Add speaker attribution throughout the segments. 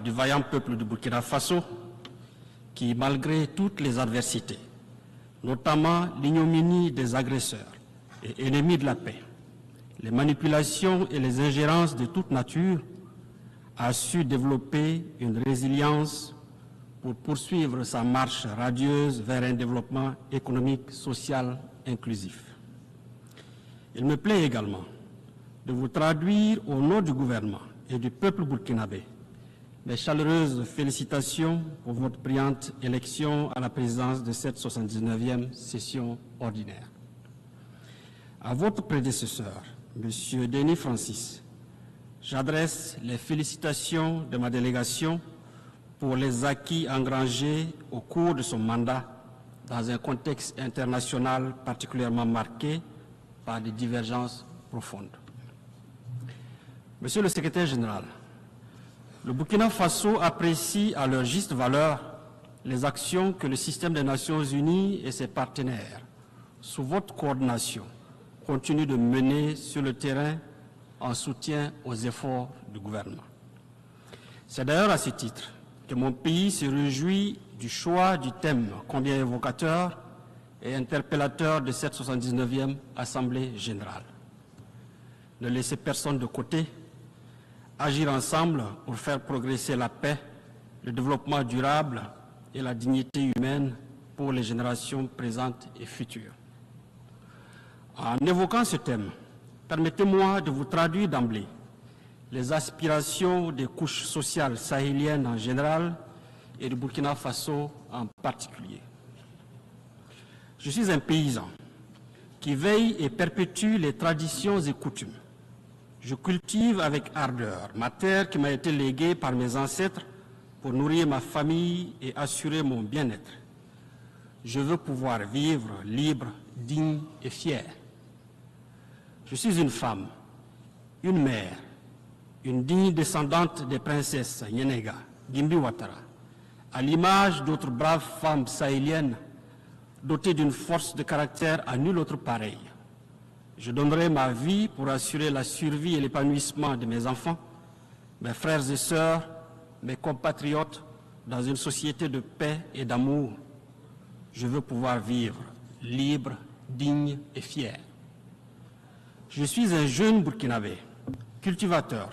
Speaker 1: du vaillant peuple du Burkina Faso qui, malgré toutes les adversités, notamment l'ignominie des agresseurs et ennemis de la paix, les manipulations et les ingérences de toute nature, a su développer une résilience pour poursuivre sa marche radieuse vers un développement économique, social, inclusif. Il me plaît également de vous traduire au nom du gouvernement et du peuple burkinabé mes chaleureuses félicitations pour votre brillante élection à la présidence de cette 79e session ordinaire. À votre prédécesseur, M. Denis Francis, j'adresse les félicitations de ma délégation pour les acquis engrangés au cours de son mandat dans un contexte international particulièrement marqué par des divergences profondes. Monsieur le secrétaire général, le Burkina Faso apprécie à leur juste valeur les actions que le système des Nations Unies et ses partenaires, sous votre coordination, continuent de mener sur le terrain en soutien aux efforts du gouvernement. C'est d'ailleurs à ce titre que mon pays se réjouit du choix du thème combien évocateur et interpellateur de cette 79e Assemblée générale. Ne laissez personne de côté, agir ensemble pour faire progresser la paix, le développement durable et la dignité humaine pour les générations présentes et futures. En évoquant ce thème, permettez-moi de vous traduire d'emblée les aspirations des couches sociales sahéliennes en général et du Burkina Faso en particulier. Je suis un paysan qui veille et perpétue les traditions et coutumes. Je cultive avec ardeur ma terre qui m'a été léguée par mes ancêtres pour nourrir ma famille et assurer mon bien-être. Je veux pouvoir vivre libre, digne et fier. Je suis une femme, une mère, une digne descendante des princesses Yenega, Gimbi Ouattara, à l'image d'autres braves femmes sahéliennes dotées d'une force de caractère à nul autre pareil. Je donnerai ma vie pour assurer la survie et l'épanouissement de mes enfants, mes frères et sœurs, mes compatriotes dans une société de paix et d'amour. Je veux pouvoir vivre libre, digne et fier. Je suis un jeune Burkinabé, cultivateur,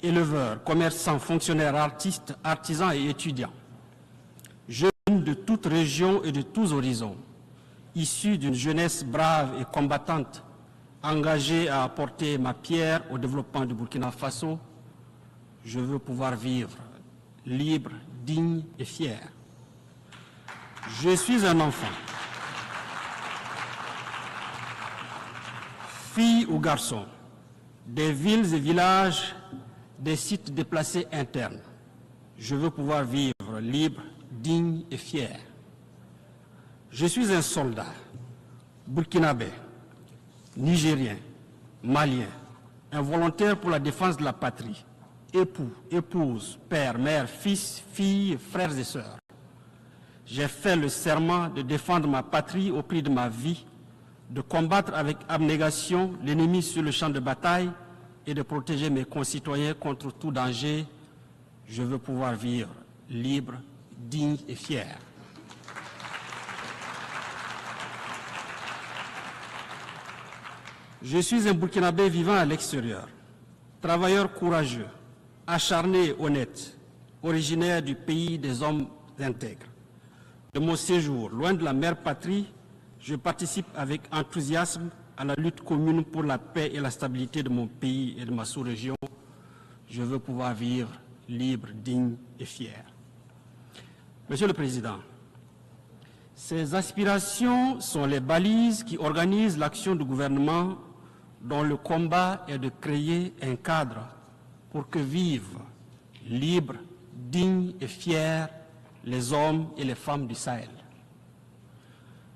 Speaker 1: éleveur, commerçant, fonctionnaire, artiste, artisan et étudiant. Jeune de toute région et de tous horizons, issu d'une jeunesse brave et combattante, engagée à apporter ma pierre au développement du Burkina Faso, je veux pouvoir vivre libre, digne et fier. Je suis un enfant, fille ou garçon, des villes et villages, des sites déplacés internes. Je veux pouvoir vivre libre, digne et fier. Je suis un soldat, burkinabé, nigérien, malien, un volontaire pour la défense de la patrie, époux, épouse, père, mère, fils, fille, frères et sœurs. J'ai fait le serment de défendre ma patrie au prix de ma vie, de combattre avec abnégation l'ennemi sur le champ de bataille et de protéger mes concitoyens contre tout danger. Je veux pouvoir vivre libre, digne et fier. Je suis un Burkinabé vivant à l'extérieur, travailleur courageux, acharné et honnête, originaire du pays des hommes intègres. De mon séjour, loin de la mère patrie, je participe avec enthousiasme à la lutte commune pour la paix et la stabilité de mon pays et de ma sous-région. Je veux pouvoir vivre libre, digne et fier. Monsieur le Président, ces aspirations sont les balises qui organisent l'action du gouvernement dont le combat est de créer un cadre pour que vivent libres, dignes et fiers les hommes et les femmes du Sahel.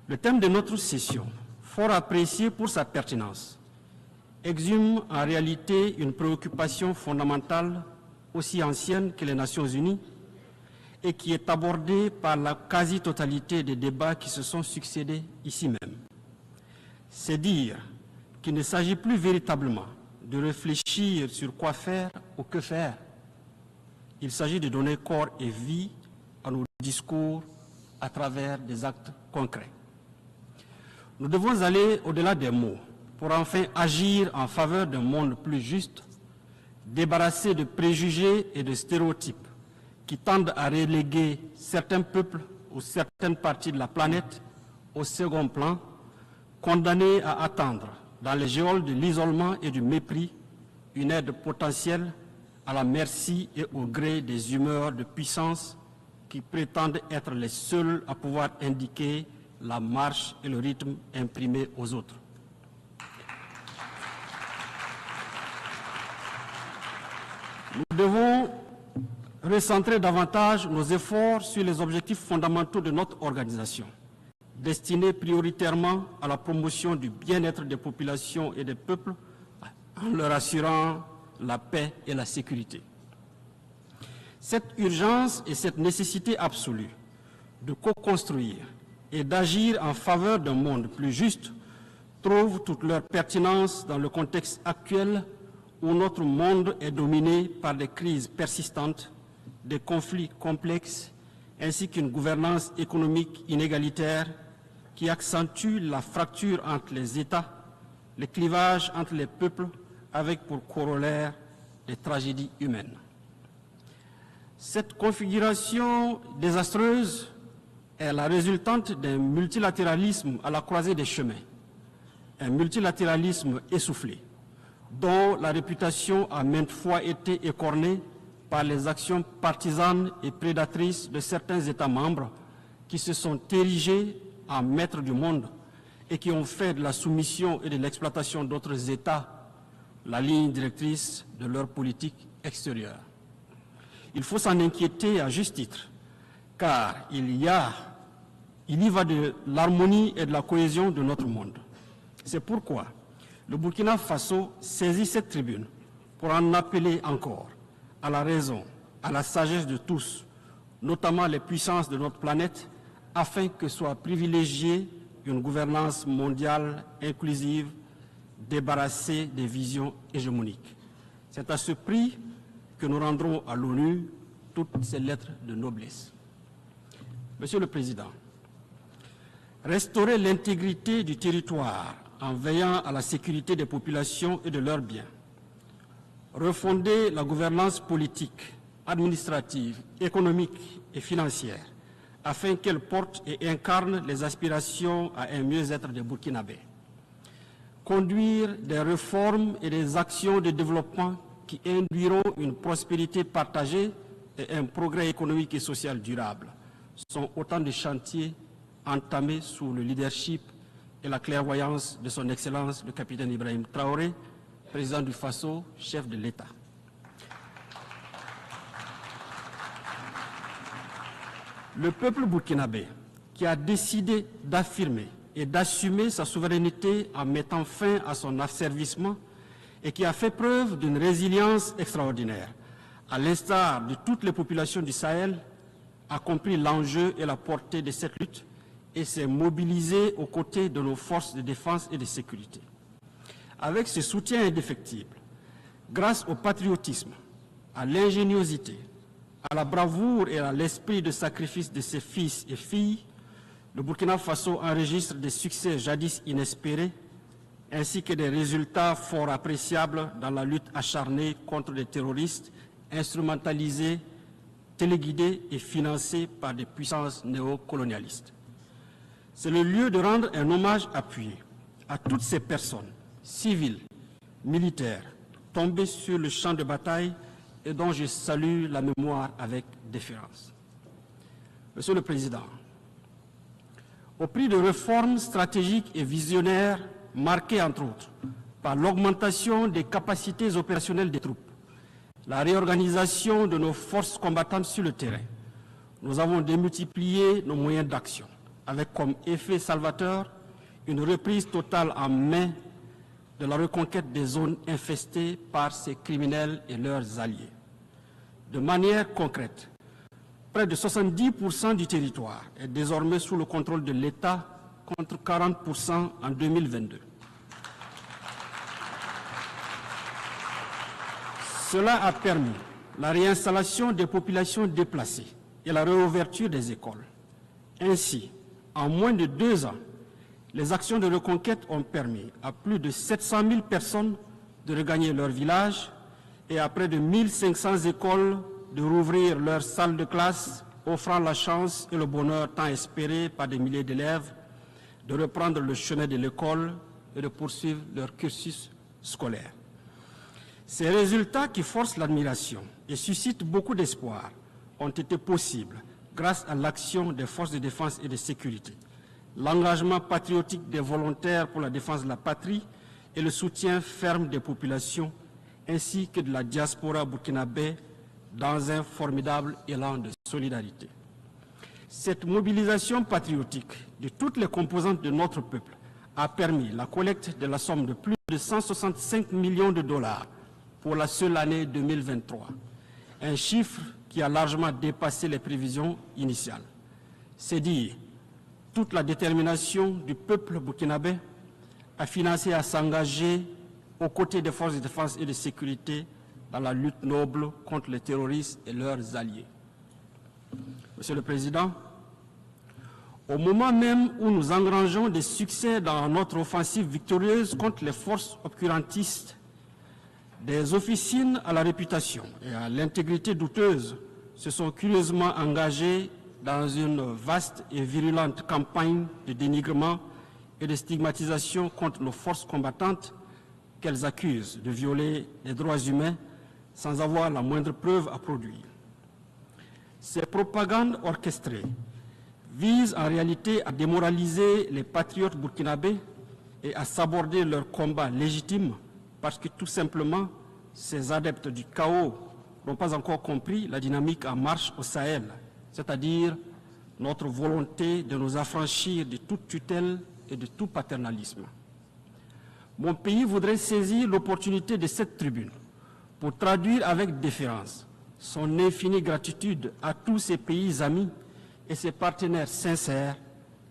Speaker 1: Le thème de notre session, fort apprécié pour sa pertinence, exhume en réalité une préoccupation fondamentale aussi ancienne que les Nations Unies et qui est abordée par la quasi-totalité des débats qui se sont succédés ici même. C'est dire qu'il ne s'agit plus véritablement de réfléchir sur quoi faire ou que faire. il s'agit de donner corps et vie à nos discours à travers des actes concrets. Nous devons aller au-delà des mots pour enfin agir en faveur d'un monde plus juste, débarrassé de préjugés et de stéréotypes qui tendent à reléguer certains peuples ou certaines parties de la planète au second plan, condamnés à attendre dans les geôles de l'isolement et du mépris une aide potentielle à la merci et au gré des humeurs de puissance qui prétendent être les seuls à pouvoir indiquer la marche et le rythme imprimés aux autres. Nous devons recentrer davantage nos efforts sur les objectifs fondamentaux de notre organisation, destinés prioritairement à la promotion du bien-être des populations et des peuples, en leur assurant la paix et la sécurité. Cette urgence et cette nécessité absolue de co-construire et d'agir en faveur d'un monde plus juste trouvent toute leur pertinence dans le contexte actuel où notre monde est dominé par des crises persistantes, des conflits complexes, ainsi qu'une gouvernance économique inégalitaire qui accentue la fracture entre les États, les clivages entre les peuples, avec pour corollaire des tragédies humaines. Cette configuration désastreuse est la résultante d'un multilatéralisme à la croisée des chemins, un multilatéralisme essoufflé, dont la réputation a maintes fois été écornée par les actions partisanes et prédatrices de certains États membres qui se sont érigés en maîtres du monde et qui ont fait de la soumission et de l'exploitation d'autres États la ligne directrice de leur politique extérieure. Il faut s'en inquiéter à juste titre, car il y va de l'harmonie et de la cohésion de notre monde. C'est pourquoi le Burkina Faso saisit cette tribune pour en appeler encore à la raison, à la sagesse de tous, notamment les puissances de notre planète, afin que soit privilégiée une gouvernance mondiale inclusive, débarrassée des visions hégémoniques. C'est à ce prix que nous rendrons à l'ONU toutes ces lettres de noblesse. Monsieur le Président, restaurer l'intégrité du territoire en veillant à la sécurité des populations et de leurs biens, refonder la gouvernance politique, administrative, économique et financière afin qu'elle porte et incarne les aspirations à un mieux-être des Burkinabés, conduire des réformes et des actions de développement qui induiront une prospérité partagée et un progrès économique et social durable sont autant de chantiers entamés sous le leadership et la clairvoyance de son Excellence le capitaine Ibrahim Traoré, président du Faso, chef de l'État. Le peuple burkinabé, qui a décidé d'affirmer et d'assumer sa souveraineté en mettant fin à son asservissement et qui a fait preuve d'une résilience extraordinaire, à l'instar de toutes les populations du Sahel, a compris l'enjeu et la portée de cette lutte et s'est mobilisé aux côtés de nos forces de défense et de sécurité. Avec ce soutien indéfectible, grâce au patriotisme, à l'ingéniosité, à la bravoure et à l'esprit de sacrifice de ses fils et filles, le Burkina Faso enregistre des succès jadis inespérés, ainsi que des résultats fort appréciables dans la lutte acharnée contre les terroristes instrumentalisés, téléguidés et financés par des puissances néocolonialistes. C'est le lieu de rendre un hommage appuyé à toutes ces personnes, civiles, militaires, tombées sur le champ de bataille et dont je salue la mémoire avec déférence. Monsieur le Président, au prix de réformes stratégiques et visionnaires marquées entre autres par l'augmentation des capacités opérationnelles des troupes, la réorganisation de nos forces combattantes sur le terrain, nous avons démultiplié nos moyens d'action, avec comme effet salvateur une reprise totale en main de la reconquête des zones infestées par ces criminels et leurs alliés. De manière concrète, près de 70% du territoire est désormais sous le contrôle de l'État, contre 40% en 2022. Cela a permis la réinstallation des populations déplacées et la réouverture des écoles. Ainsi, en moins de 2 ans, les actions de reconquête ont permis à plus de 700 000 personnes de regagner leur village et à près de 1500 écoles de rouvrir leurs salles de classe, offrant la chance et le bonheur tant espéré par des milliers d'élèves de reprendre le chemin de l'école et de poursuivre leur cursus scolaire. Ces résultats qui forcent l'admiration et suscitent beaucoup d'espoir ont été possibles grâce à l'action des forces de défense et de sécurité, l'engagement patriotique des volontaires pour la défense de la patrie et le soutien ferme des populations ainsi que de la diaspora burkinabé dans un formidable élan de solidarité. Cette mobilisation patriotique de toutes les composantes de notre peuple a permis la collecte de la somme de plus de 165 millions de dollars pour la seule année 2023, un chiffre qui a largement dépassé les prévisions initiales. C'est dire toute la détermination du peuple burkinabé à financer et à s'engager aux côtés des forces de défense et de sécurité dans la lutte noble contre les terroristes et leurs alliés. Monsieur le Président, au moment même où nous engrangeons des succès dans notre offensive victorieuse contre les forces obscurantistes, des officines à la réputation et à l'intégrité douteuse se sont curieusement engagées dans une vaste et virulente campagne de dénigrement et de stigmatisation contre nos forces combattantes qu'elles accusent de violer les droits humains sans avoir la moindre preuve à produire. Ces propagandes orchestrées visent en réalité à démoraliser les patriotes burkinabés et à saborder leur combat légitime parce que tout simplement, ces adeptes du chaos n'ont pas encore compris la dynamique en marche au Sahel, c'est-à-dire notre volonté de nous affranchir de toute tutelle et de tout paternalisme. Mon pays voudrait saisir l'opportunité de cette tribune pour traduire avec déférence son infinie gratitude à tous ses pays amis et ses partenaires sincères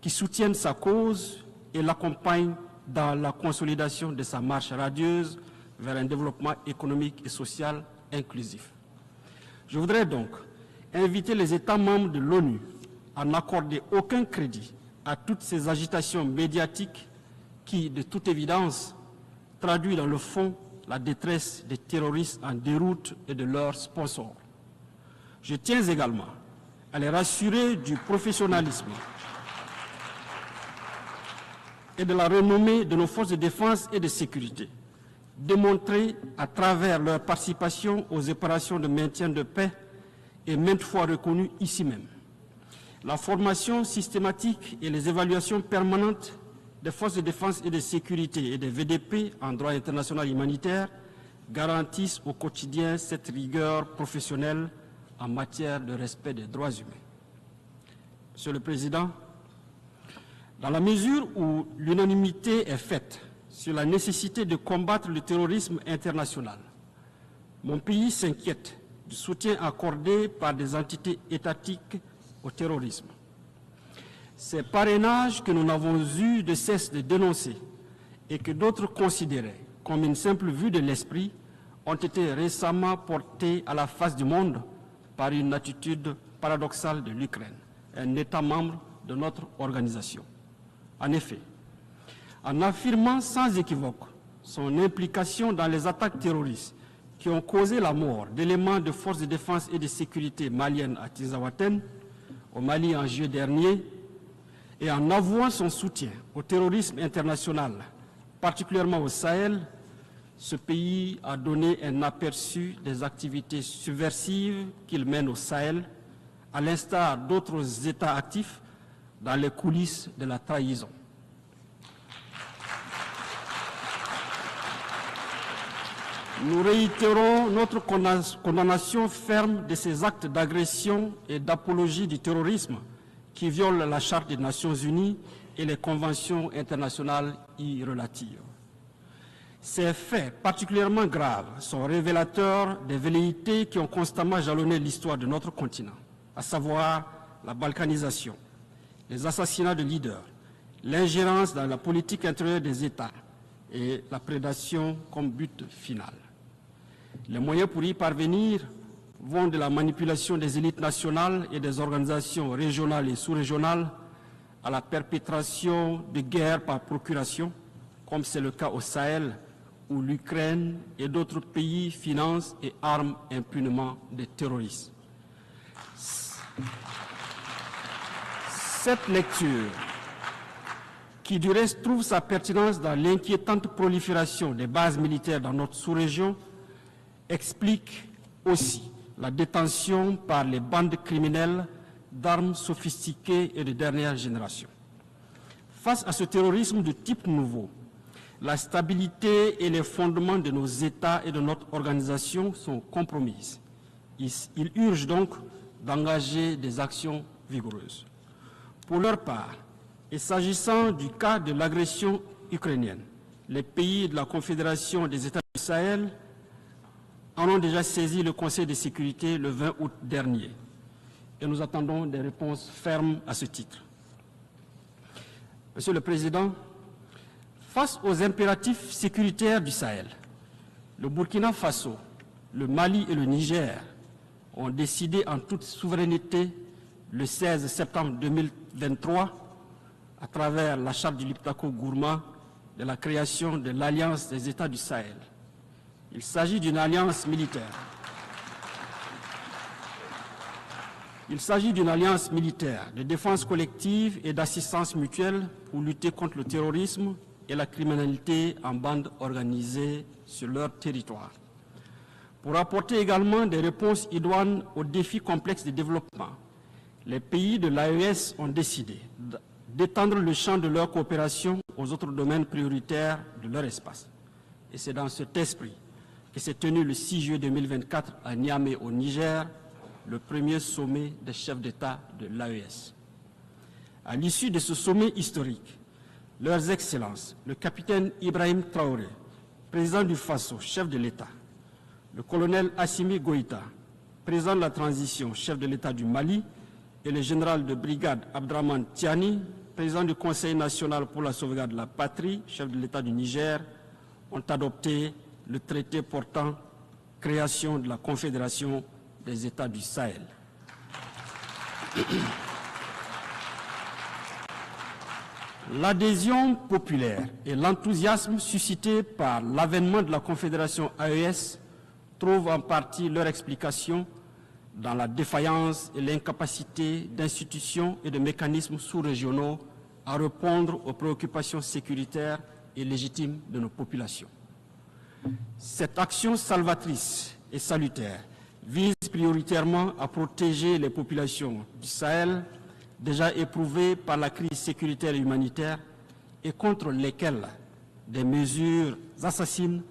Speaker 1: qui soutiennent sa cause et l'accompagnent dans la consolidation de sa marche radieuse vers un développement économique et social inclusif. Je voudrais donc inviter les États membres de l'ONU à n'accorder aucun crédit à toutes ces agitations médiatiques qui, de toute évidence, traduisent dans le fond la détresse des terroristes en déroute et de leurs sponsors. Je tiens également à les rassurer du professionnalisme et de la renommée de nos forces de défense et de sécurité, démontrées à travers leur participation aux opérations de maintien de paix et maintes fois reconnues ici même. La formation systématique et les évaluations permanentes des forces de défense et de sécurité et des VDP en droit international humanitaire garantissent au quotidien cette rigueur professionnelle en matière de respect des droits humains. Monsieur le Président, dans la mesure où l'unanimité est faite sur la nécessité de combattre le terrorisme international, mon pays s'inquiète du soutien accordé par des entités étatiques au terrorisme. Ces parrainages que nous n'avons eu de cesse de dénoncer et que d'autres considéraient comme une simple vue de l'esprit ont été récemment portés à la face du monde par une attitude paradoxale de l'Ukraine, un État membre de notre organisation. En effet, en affirmant sans équivoque son implication dans les attaques terroristes qui ont causé la mort d'éléments de forces de défense et de sécurité maliennes à Tizawaten, au Mali en juillet dernier, et en avouant son soutien au terrorisme international, particulièrement au Sahel, ce pays a donné un aperçu des activités subversives qu'il mène au Sahel, à l'instar d'autres États actifs dans les coulisses de la trahison. Nous réitérons notre condamnation ferme de ces actes d'agression et d'apologie du terrorisme qui violent la Charte des Nations Unies et les conventions internationales y relatives. Ces faits particulièrement graves sont révélateurs des velléités qui ont constamment jalonné l'histoire de notre continent, à savoir la balkanisation, les assassinats de leaders, l'ingérence dans la politique intérieure des États et la prédation comme but final. Les moyens pour y parvenir vont de la manipulation des élites nationales et des organisations régionales et sous-régionales à la perpétration de guerres par procuration, comme c'est le cas au Sahel, où l'Ukraine et d'autres pays financent et arment impunément des terroristes. Cette lecture, qui du reste trouve sa pertinence dans l'inquiétante prolifération des bases militaires dans notre sous-région, explique aussi la détention par les bandes criminelles d'armes sophistiquées et de dernière génération. Face à ce terrorisme de type nouveau, la stabilité et les fondements de nos États et de notre organisation sont compromises. Il urge donc d'engager des actions vigoureuses. Pour leur part, et s'agissant du cas de l'agression ukrainienne, les pays de la Confédération des États du Sahel en ont déjà saisi le Conseil de sécurité le 20 août dernier. Et nous attendons des réponses fermes à ce titre. Monsieur le Président, face aux impératifs sécuritaires du Sahel, le Burkina Faso, le Mali et le Niger ont décidé en toute souveraineté le 16 septembre 2023, à travers la charte du Liptako-Gourma, de la création de l'Alliance des États du Sahel. Il s'agit d'une alliance militaire. Il s'agit d'une alliance militaire de défense collective et d'assistance mutuelle pour lutter contre le terrorisme et la criminalité en bande organisée sur leur territoire. Pour apporter également des réponses idoines aux défis complexes de développement, les pays de l'AES ont décidé d'étendre le champ de leur coopération aux autres domaines prioritaires de leur espace. Et c'est dans cet esprit que s'est tenu le 6 juillet 2024 à Niamey au Niger, le premier sommet des chefs d'État de l'AES. À l'issue de ce sommet historique, leurs excellences, le capitaine Ibrahim Traoré, président du Faso, chef de l'État, le colonel Assimi Goïta, président de la transition, chef de l'État du Mali, et le général de brigade Abdraman Tiani, président du Conseil national pour la sauvegarde de la patrie, chef de l'État du Niger, ont adopté le traité portant création de la Confédération des États du Sahel. L'adhésion populaire et l'enthousiasme suscités par l'avènement de la Confédération AES trouvent en partie leur explication dans la défaillance et l'incapacité d'institutions et de mécanismes sous-régionaux à répondre aux préoccupations sécuritaires et légitimes de nos populations. Cette action salvatrice et salutaire vise prioritairement à protéger les populations du Sahel déjà éprouvées par la crise sécuritaire et humanitaire et contre lesquelles des mesures assassines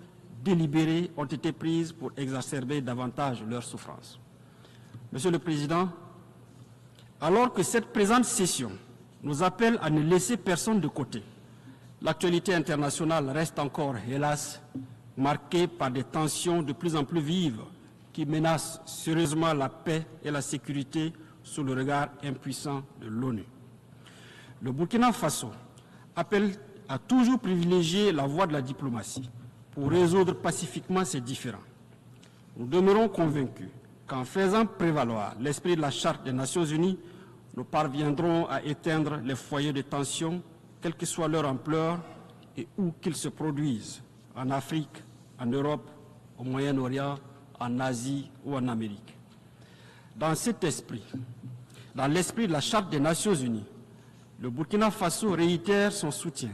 Speaker 1: délibérées ont été prises pour exacerber davantage leurs souffrances. Monsieur le Président, alors que cette présente session nous appelle à ne laisser personne de côté, l'actualité internationale reste encore, hélas, marquée par des tensions de plus en plus vives qui menacent sérieusement la paix et la sécurité sous le regard impuissant de l'ONU. Le Burkina Faso appelle à toujours privilégier la voie de la diplomatie pour résoudre pacifiquement ces différends. Nous demeurons convaincus qu'en faisant prévaloir l'esprit de la Charte des Nations Unies, nous parviendrons à éteindre les foyers de tension, quelle que soit leur ampleur et où qu'ils se produisent, en Afrique, en Europe, au Moyen-Orient, en Asie ou en Amérique. Dans cet esprit, dans l'esprit de la Charte des Nations Unies, le Burkina Faso réitère son soutien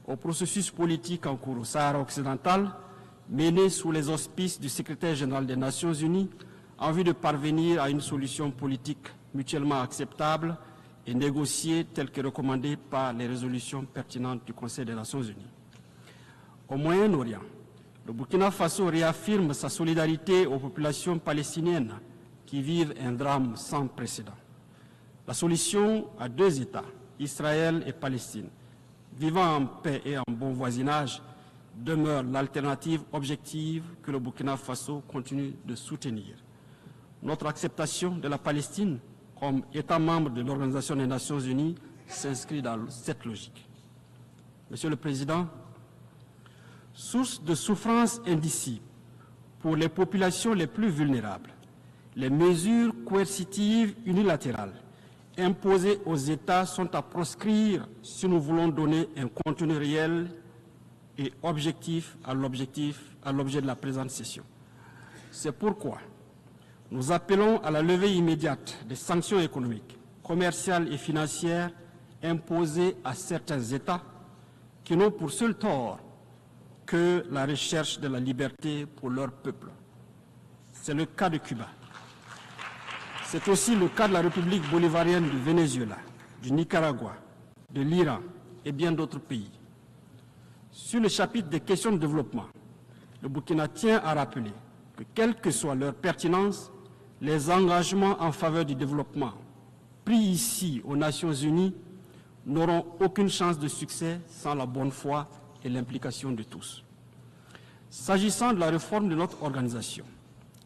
Speaker 1: au processus politique en cours au Sahara occidental, mené sous les auspices du secrétaire général des Nations Unies, en vue de parvenir à une solution politique mutuellement acceptable et négociée telle que recommandée par les résolutions pertinentes du Conseil des Nations Unies. Au Moyen-Orient, le Burkina Faso réaffirme sa solidarité aux populations palestiniennes qui vivent un drame sans précédent. La solution à deux États, Israël et Palestine, vivant en paix et en bon voisinage, demeure l'alternative objective que le Burkina Faso continue de soutenir. Notre acceptation de la Palestine comme État membre de l'Organisation des Nations Unies s'inscrit dans cette logique. Monsieur le Président, source de souffrance indicible pour les populations les plus vulnérables, Les mesures coercitives unilatérales imposées aux États sont à proscrire si nous voulons donner un contenu réel et objectif à l'objet de la présente session. C'est pourquoi nous appelons à la levée immédiate des sanctions économiques, commerciales et financières imposées à certains États qui n'ont pour seul tort que la recherche de la liberté pour leur peuple. C'est le cas de Cuba. C'est aussi le cas de la République bolivarienne du Venezuela, du Nicaragua, de l'Iran et bien d'autres pays. Sur le chapitre des questions de développement, le Burkina tient à rappeler que, quelle que soit leur pertinence, les engagements en faveur du développement pris ici aux Nations Unies n'auront aucune chance de succès sans la bonne foi et l'implication de tous. S'agissant de la réforme de notre organisation,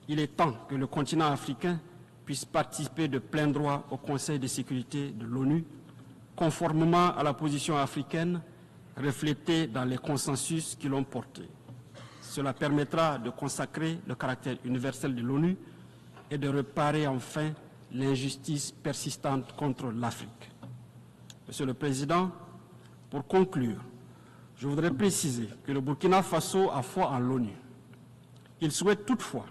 Speaker 1: il est temps que le continent africain puisse participer de plein droit au Conseil de sécurité de l'ONU, conformément à la position africaine reflétée dans les consensus qui l'ont porté. Cela permettra de consacrer le caractère universel de l'ONU et de réparer enfin l'injustice persistante contre l'Afrique. Monsieur le Président, pour conclure, je voudrais préciser que le Burkina Faso a foi en l'ONU. Il souhaite toutefois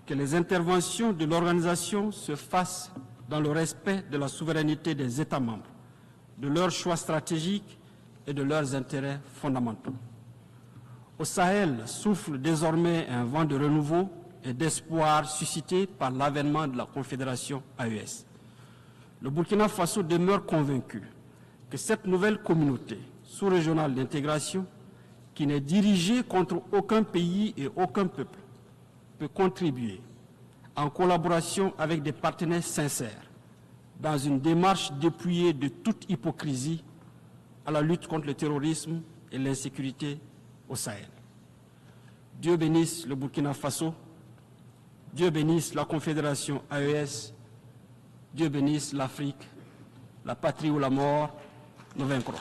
Speaker 1: que les interventions de l'organisation se fassent dans le respect de la souveraineté des États membres, de leurs choix stratégiques et de leurs intérêts fondamentaux. Au Sahel souffle désormais un vent de renouveau et d'espoir suscité par l'avènement de la Confédération AES. Le Burkina Faso demeure convaincu que cette nouvelle communauté sous-régionale d'intégration, qui n'est dirigée contre aucun pays et aucun peuple, peut contribuer, en collaboration avec des partenaires sincères, dans une démarche dépouillée de toute hypocrisie, à la lutte contre le terrorisme et l'insécurité au Sahel. Dieu bénisse le Burkina Faso, Dieu bénisse la Confédération AES, Dieu bénisse l'Afrique, la patrie ou la mort, nous vaincrons.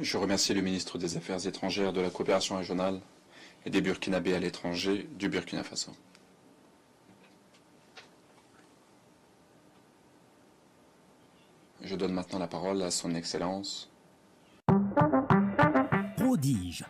Speaker 2: Je remercie le ministre des Affaires étrangères, de la coopération régionale et des Burkinabés à l'étranger du Burkina Faso. Je donne maintenant la parole à son Excellence.
Speaker 3: Prodige.